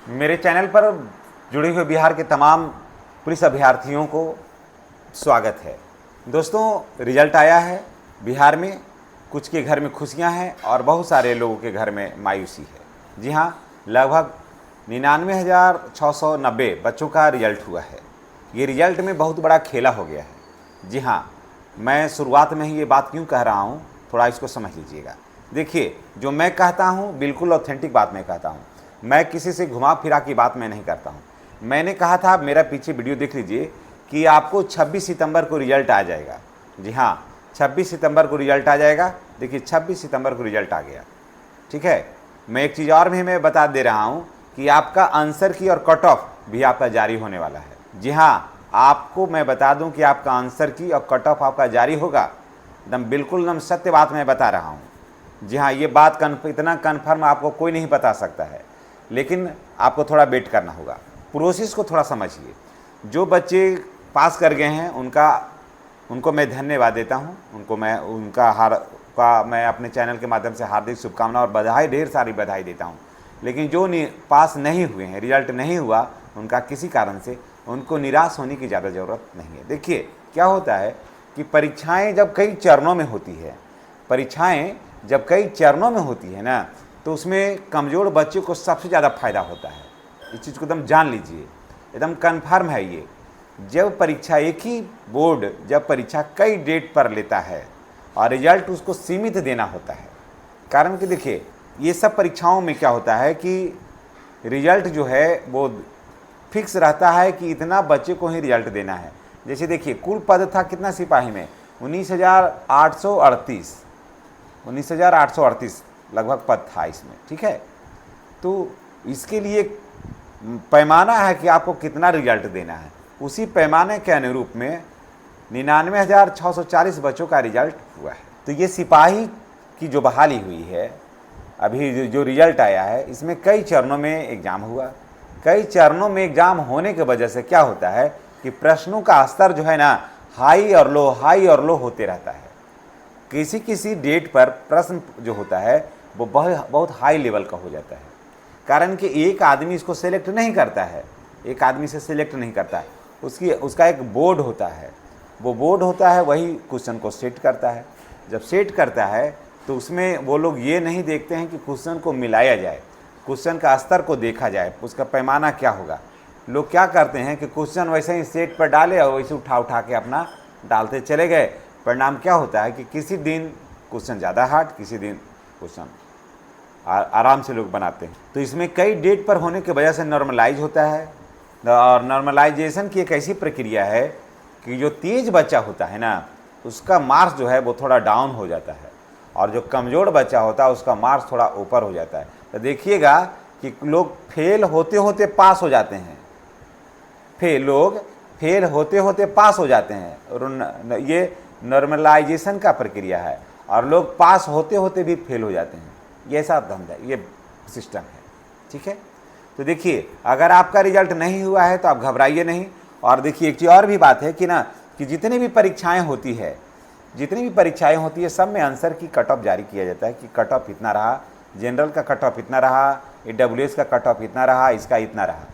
मेरे चैनल पर जुड़े हुए बिहार के तमाम पुलिस अभ्यर्थियों को स्वागत है। दोस्तों, रिजल्ट आया है बिहार में। कुछ के घर में खुशियां हैं और बहुत सारे लोगों के घर में मायूसी है। जी हाँ, लगभग 99,690 बच्चों का रिजल्ट हुआ है। ये रिजल्ट में बहुत बड़ा खेला हो गया है। जी हाँ, मैं शुरुआत में ही ये बात क्यों कह रहा हूँ, थोड़ा इसको समझ लीजिएगा। देखिए, जो मैं कहता हूँ बिल्कुल ऑथेंटिक बात मैं कहता हूँ। मैं किसी से घुमा फिरा की बात मैं नहीं करता हूँ। मैंने कहा था, मेरा पीछे वीडियो देख लीजिए, कि आपको 26 सितंबर को रिजल्ट आ जाएगा। जी हाँ, 26 सितंबर को रिजल्ट आ जाएगा। देखिए, 26 सितंबर को रिजल्ट आ गया। ठीक है, मैं एक चीज़ और भी मैं बता दे रहा हूँ कि आपका आंसर की और कट ऑफ भी आपका जारी होने वाला है। जी हाँ, आपको मैं बता दूं कि आपका आंसर की और कट ऑफ आपका जारी होगा। एकदम बिल्कुल एकदम सत्य बात मैं बता रहा हूँ। जी हाँ, ये बात इतना कन्फर्म आपको कोई नहीं बता सकता है, लेकिन आपको थोड़ा वेट करना होगा। प्रोसेस को थोड़ा समझिए। जो बच्चे पास कर गए हैं उनको मैं धन्यवाद देता हूँ। उनको मैं अपने चैनल के माध्यम से हार्दिक शुभकामनाएं और बधाई, ढेर सारी बधाई देता हूँ। लेकिन जो पास नहीं हुए हैं, रिजल्ट नहीं हुआ उनका किसी कारण से, उनको निराश होने की ज़्यादा ज़रूरत नहीं है। देखिए, क्या होता है कि परीक्षाएं जब कई चरणों में होती है, ना, तो उसमें कमज़ोर बच्चों को सबसे ज़्यादा फ़ायदा होता है। इस चीज़ को एकदम जान लीजिए, एकदम कन्फर्म है ये। जब परीक्षा एक ही बोर्ड जब परीक्षा कई डेट पर लेता है और रिजल्ट उसको सीमित देना होता है, कारण कि देखिए, ये सब परीक्षाओं में क्या होता है कि रिजल्ट जो है वो फिक्स रहता है कि इतना बच्चे को ही रिजल्ट देना है। जैसे देखिए, कुल पद था कितना सिपाही में, 19,838 लगभग पद था इसमें। ठीक है, तो इसके लिए पैमाना है कि आपको कितना रिजल्ट देना है। उसी पैमाने के अनुरूप में 99,640 बच्चों का रिजल्ट हुआ है। तो ये सिपाही की जो बहाली हुई है, अभी जो रिजल्ट आया है, इसमें कई चरणों में एग्ज़ाम हुआ। कई चरणों में एग्ज़ाम होने की वजह से क्या होता है कि प्रश्नों का स्तर जो है ना, हाई और लो होते रहता है। किसी किसी डेट पर प्रश्न जो होता है वो बहुत हाई लेवल का हो जाता है, कारण कि एक आदमी इसको सेलेक्ट नहीं करता है, एक आदमी से सेलेक्ट नहीं करता है। उसका एक बोर्ड होता है, वो बोर्ड होता है, वही क्वेश्चन को सेट करता है। जब सेट करता है तो उसमें वो लोग ये नहीं देखते हैं कि क्वेश्चन को मिलाया जाए, क्वेश्चन का स्तर को देखा जाए, उसका पैमाना क्या होगा। लोग क्या करते हैं कि क्वेश्चन वैसे ही सेट पर डाले और वैसे उठा के अपना डालते चले गए। परिणाम क्या होता है कि किसी दिन क्वेश्चन ज़्यादा हार्ड, किसी दिन क्वेश्चन आराम से लोग बनाते हैं। तो इसमें कई डेट पर होने की वजह से नॉर्मलाइज होता है। और नॉर्मलाइजेशन की एक ऐसी प्रक्रिया है कि जो तेज बच्चा होता है ना, उसका मार्क्स जो है वो थोड़ा डाउन हो जाता है, और जो कमज़ोर बच्चा होता है उसका मार्क्स थोड़ा ऊपर हो जाता है। तो देखिएगा कि लोग फेल होते होते पास हो जाते हैं, लोग फेल होते होते पास हो जाते हैं। ये नॉर्मलाइजेशन का प्रक्रिया है, और लोग पास होते होते भी फेल हो जाते हैं। ये ऐसा धंधा, ये सिस्टम है। ठीक है, तो देखिए, अगर आपका रिजल्ट नहीं हुआ है तो आप घबराइए नहीं। और देखिए, एक चीज़ और भी बात है कि जितनी भी परीक्षाएं होती है, सब में आंसर की कट ऑफ जारी किया जाता है कि कट ऑफ इतना रहा, जनरल का कट ऑफ इतना रहा, AWS का कट ऑफ इतना रहा, इसका इतना रहा।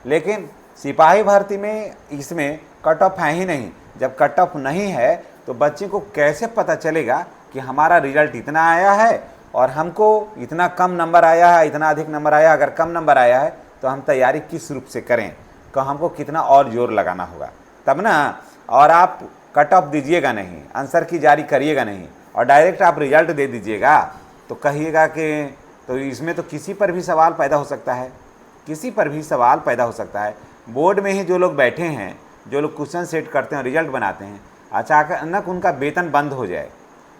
लेकिन सिपाही भर्ती में इसमें कट ऑफ है ही नहीं। जब कट ऑफ नहीं है तो बच्चे को कैसे पता चलेगा कि हमारा रिजल्ट इतना आया है और हमको इतना कम नंबर आया है, इतना अधिक नंबर आया। अगर कम नंबर आया है तो हम तैयारी किस रूप से करें, तो हमको कितना और जोर लगाना होगा तब ना। और आप कट ऑफ दीजिएगा नहीं, आंसर की जारी करिएगा नहीं, और डायरेक्ट आप रिजल्ट दे दीजिएगा, तो कहिएगा कि तो इसमें तो किसी पर भी सवाल पैदा हो सकता है, किसी पर भी सवाल पैदा हो सकता है। बोर्ड में ही जो लोग बैठे हैं, जो लोग क्वेश्चन सेट करते हैं, रिजल्ट बनाते हैं, अचानक उनका वेतन बंद हो जाए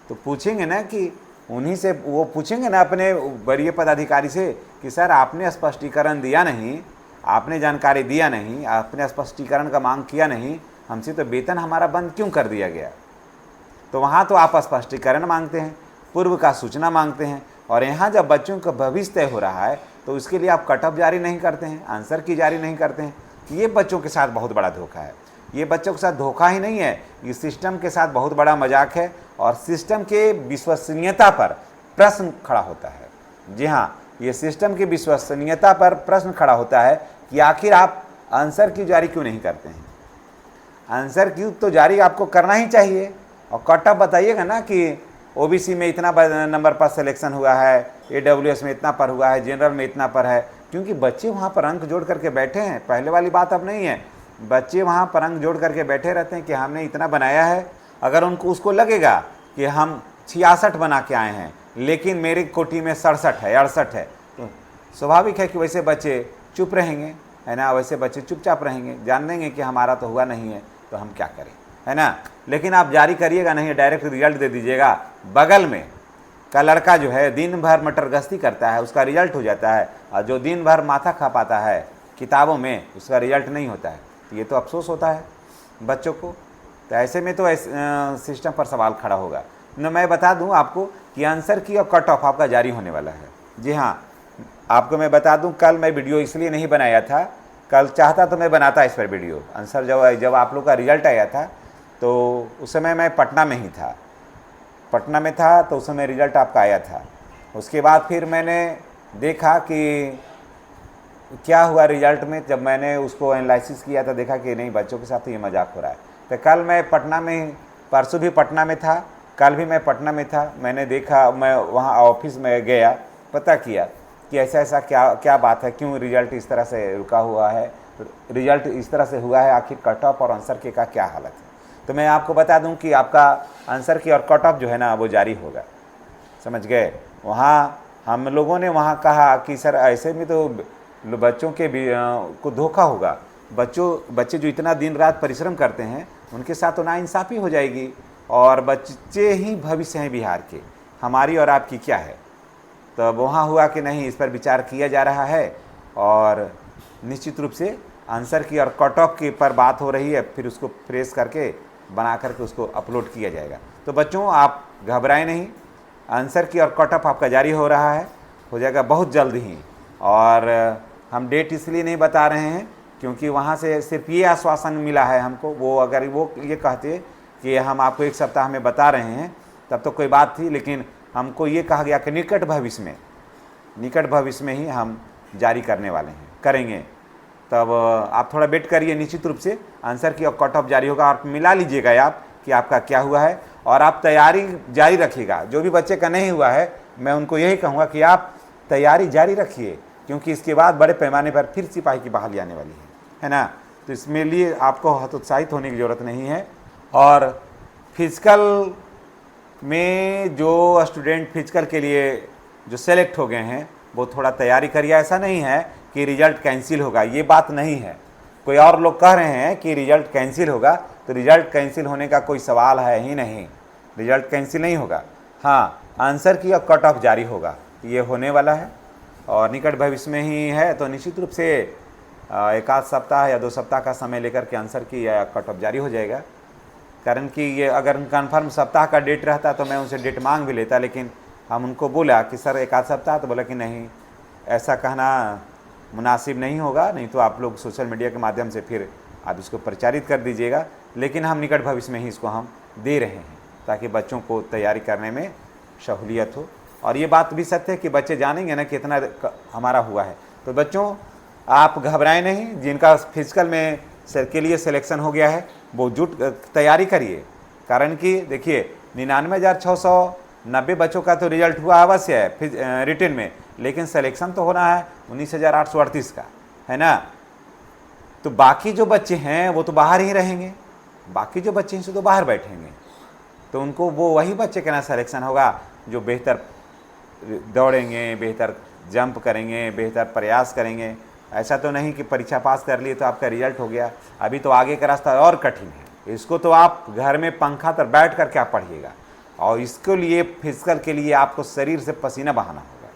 तो पूछेंगे ना कि उन्हीं से वो पूछेंगे ना अपने वरीय पदाधिकारी से कि सर आपने स्पष्टीकरण दिया नहीं, आपने जानकारी दिया नहीं, आपने स्पष्टीकरण का मांग किया नहीं हमसे, तो वेतन हमारा बंद क्यों कर दिया गया। तो वहाँ तो आप स्पष्टीकरण मांगते हैं, पूर्व का सूचना मांगते हैं, और यहाँ जब बच्चों का भविष्य तय हो रहा है तो उसके लिए आप कट ऑफ जारी नहीं करते हैं, आंसर की जारी नहीं करते हैं। ये बच्चों के साथ बहुत बड़ा धोखा है। ये बच्चों के साथ धोखा ही नहीं है, ये सिस्टम के साथ बहुत बड़ा मजाक है, और सिस्टम के विश्वसनीयता पर प्रश्न खड़ा होता है। जी हाँ, ये सिस्टम की विश्वसनीयता पर प्रश्न खड़ा होता है कि आखिर आप आंसर क्यों जारी क्यों नहीं करते हैं। आंसर क्यों तो जारी आपको करना ही चाहिए, और कट ऑफ बताइएगा ना कि ओबीसी में इतना नंबर पर सिलेक्शन हुआ है, ईडब्ल्यूएस में इतना पर हुआ है, जनरल में इतना पर है, क्योंकि बच्चे वहाँ पर अंक जोड़ करके बैठे हैं। पहले वाली बात अब नहीं है, बच्चे वहाँ पर अंक जोड़ करके बैठे रहते हैं कि हमने इतना बनाया है। अगर उनको उसको लगेगा कि हम 66 बना के आए हैं लेकिन मेरी कोटी में 67 है 68 है, तो स्वाभाविक है कि वैसे बच्चे चुप रहेंगे, है ना, वैसे बच्चे चुपचाप रहेंगे, जान लेंगे कि हमारा तो हुआ नहीं है तो हम क्या करें, है ना। लेकिन आप जारी करिएगा नहीं, डायरेक्ट रिजल्ट दे दीजिएगा। बगल में का लड़का जो है दिन भर मटर गश्ती करता है, उसका रिजल्ट हो जाता है, और जो दिन भर माथा खा पाता है किताबों में, उसका रिजल्ट नहीं होता है। तो ये तो अफसोस होता है बच्चों को। तो ऐसे में तो सिस्टम पर सवाल खड़ा होगा न। मैं बता दूं आपको कि आंसर की और कट ऑफ आपका जारी होने वाला है। जी हाँ, आपको मैं बता दूं, कल मैं वीडियो इसलिए नहीं बनाया था, कल चाहता तो मैं बनाता इस पर वीडियो। आंसर जब आप लोग का रिजल्ट आया था तो उस समय मैं पटना में ही था, पटना में था, तो उस समय रिजल्ट आपका आया था। उसके बाद फिर मैंने देखा कि क्या हुआ रिजल्ट में, जब मैंने उसको एनालिसिस किया तो देखा कि नहीं, बच्चों के साथ तो ये मजाक हो रहा है। तो कल मैं पटना में, परसों भी पटना में था, कल भी मैं पटना में था। मैंने देखा, मैं वहाँ ऑफिस में गया, पता किया कि ऐसा ऐसा क्या बात है, क्यों रिजल्ट इस तरह से रुका हुआ है, रिजल्ट इस तरह से हुआ है, आखिर कट ऑफ और आंसर के का क्या हालत है। तो मैं आपको बता दूं कि आपका आंसर की और कट ऑफ जो है ना वो जारी होगा, समझ गए। वहाँ हम लोगों ने वहाँ कहा कि सर ऐसे में तो बच्चों के भी को धोखा होगा, बच्चे जो इतना दिन रात परिश्रम करते हैं उनके साथ तो नाइंसाफ़ी हो जाएगी, और बच्चे ही भविष्य हैं बिहार के, हमारी और आपकी क्या है। तब वहाँ हुआ कि नहीं, इस पर विचार किया जा रहा है, और निश्चित रूप से आंसर की और कट ऑफ के पर बात हो रही है, फिर उसको फ्रेश करके बना करके उसको अपलोड किया जाएगा। तो बच्चों आप घबराएं नहीं, आंसर की और कट ऑफ आपका जारी हो रहा है, हो जाएगा बहुत जल्द ही। और हम डेट इसलिए नहीं बता रहे हैं क्योंकि वहाँ से सिर्फ ये आश्वासन मिला है हमको। वो अगर वो ये कहते कि हम आपको एक सप्ताह में बता रहे हैं तब तो कोई बात थी, लेकिन हमको ये कहा गया कि निकट भविष्य में ही हम जारी करने वाले हैं, करेंगे। तब आप थोड़ा वेट करिए, निश्चित रूप से आंसर की और कट ऑफ जारी होगा। आप मिला लीजिएगा आप कि आपका क्या हुआ है, और आप तैयारी जारी रखिएगा। जो भी बच्चे का नहीं हुआ है मैं उनको यही कहूँगा कि आप तैयारी जारी रखिए, क्योंकि इसके बाद बड़े पैमाने पर फिर सिपाही की बहाली आने वाली है ना। तो इसमें लिए आपको हतोत्साहित होने की ज़रूरत नहीं है। और फिजिकल में जो स्टूडेंट फिजिकल के लिए जो सेलेक्ट हो गए हैं वो थोड़ा तैयारी करिए। ऐसा नहीं है कि रिज़ल्ट कैंसिल होगा, ये बात नहीं है। कोई और लोग कह रहे हैं कि रिज़ल्ट कैंसिल होगा, तो रिज़ल्ट कैंसिल होने का कोई सवाल है ही नहीं, रिज़ल्ट कैंसिल नहीं होगा। हाँ, आंसर की और कट ऑफ जारी होगा, ये होने वाला है और निकट भविष्य में ही है। तो निश्चित रूप से एक आध सप्ताह या 2 सप्ताह का समय लेकर के आंसर की या कट ऑफ जारी हो जाएगा। कारण कि ये अगर कन्फर्म सप्ताह का डेट रहता तो मैं उनसे डेट मांग भी लेता, लेकिन हम उनको बोला कि सर एक आध सप्ताह, तो बोला कि नहीं, ऐसा कहना मुनासिब नहीं होगा, नहीं तो आप लोग सोशल मीडिया के माध्यम से फिर आप इसको प्रचारित कर दीजिएगा। लेकिन हम निकट भविष्य में ही इसको हम दे रहे हैं ताकि बच्चों को तैयारी करने में सहूलियत हो। और ये बात भी सत्य है कि बच्चे जानेंगे ना कितना हमारा हुआ है। तो बच्चों आप घबराएं नहीं, जिनका फिजिकल में के लिए सिलेक्शन हो गया है वो जुट तैयारी करिए। कारण कि देखिए 99,690 बच्चों का तो रिजल्ट हुआ अवश्य है रिटन में, लेकिन सिलेक्शन तो होना है 19,838 का, है ना। तो बाकी जो बच्चे हैं वो तो बाहर ही रहेंगे, बाकी जो बच्चे हैं तो बाहर बैठेंगे, तो उनको वो वही बच्चे का ना सिलेक्शन होगा जो बेहतर दौड़ेंगे, बेहतर जंप करेंगे, बेहतर प्रयास करेंगे। ऐसा तो नहीं कि परीक्षा पास कर लिए तो आपका रिजल्ट हो गया। अभी तो आगे का रास्ता और कठिन है। इसको तो आप घर में पंखा तर बैठ कर क्या पढ़िएगा, और इसके लिए फिजिकल के लिए आपको शरीर से पसीना बहाना होगा।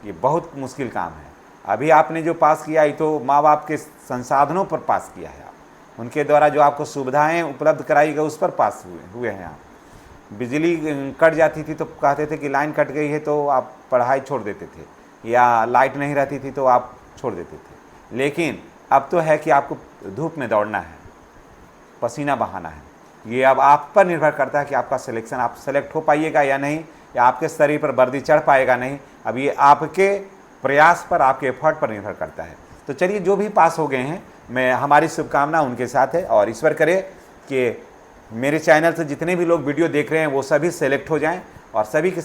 ये बहुत मुश्किल काम है। अभी आपने जो पास किया ये तो माँ बाप के संसाधनों पर पास किया है, आप उनके द्वारा जो आपको सुविधाएँ उपलब्ध कराई गई उस पर पास हुए हैं आप। बिजली कट जाती थी तो कहते थे कि लाइन कट गई है तो आप पढ़ाई छोड़ देते थे, या लाइट नहीं रहती थी तो आप छोड़ देते थे। लेकिन अब तो है कि आपको धूप में दौड़ना है, पसीना बहाना है। ये अब आप पर निर्भर करता है कि आपका सिलेक्शन, आप सेलेक्ट हो पाइएगा या नहीं, या आपके शरीर पर वर्दी चढ़ पाएगा नहीं। अब ये आपके प्रयास पर, आपके एफर्ट पर निर्भर करता है। तो चलिए, जो भी पास हो गए हैं, मैं हमारी शुभकामना उनके साथ है और ईश्वर करे कि मेरे चैनल से जितने भी लोग वीडियो देख रहे हैं वो सभी सेलेक्ट हो जाएं और सभी के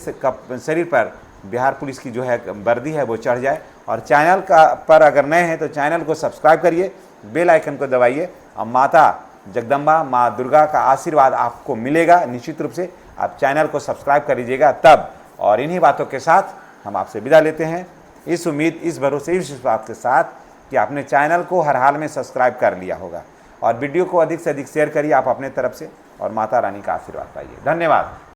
शरीर पर बिहार पुलिस की जो है वर्दी है वो चढ़ जाए। और चैनल का पर अगर नए हैं तो चैनल को सब्सक्राइब करिए, बेल आइकन को दबाइए और माता जगदम्बा, माँ दुर्गा का आशीर्वाद आपको मिलेगा निश्चित रूप से। आप चैनल को सब्सक्राइब कर लीजिएगा तब। और इन्हीं बातों के साथ हम आपसे विदा लेते हैं, इस उम्मीद, इस भरोसे, इस विश्वास के साथ कि आपने चैनल को हर हाल में सब्सक्राइब कर लिया होगा। और वीडियो को अधिक से अधिक शेयर करिए आप अपने तरफ से और माता रानी का आशीर्वाद पाइए। धन्यवाद।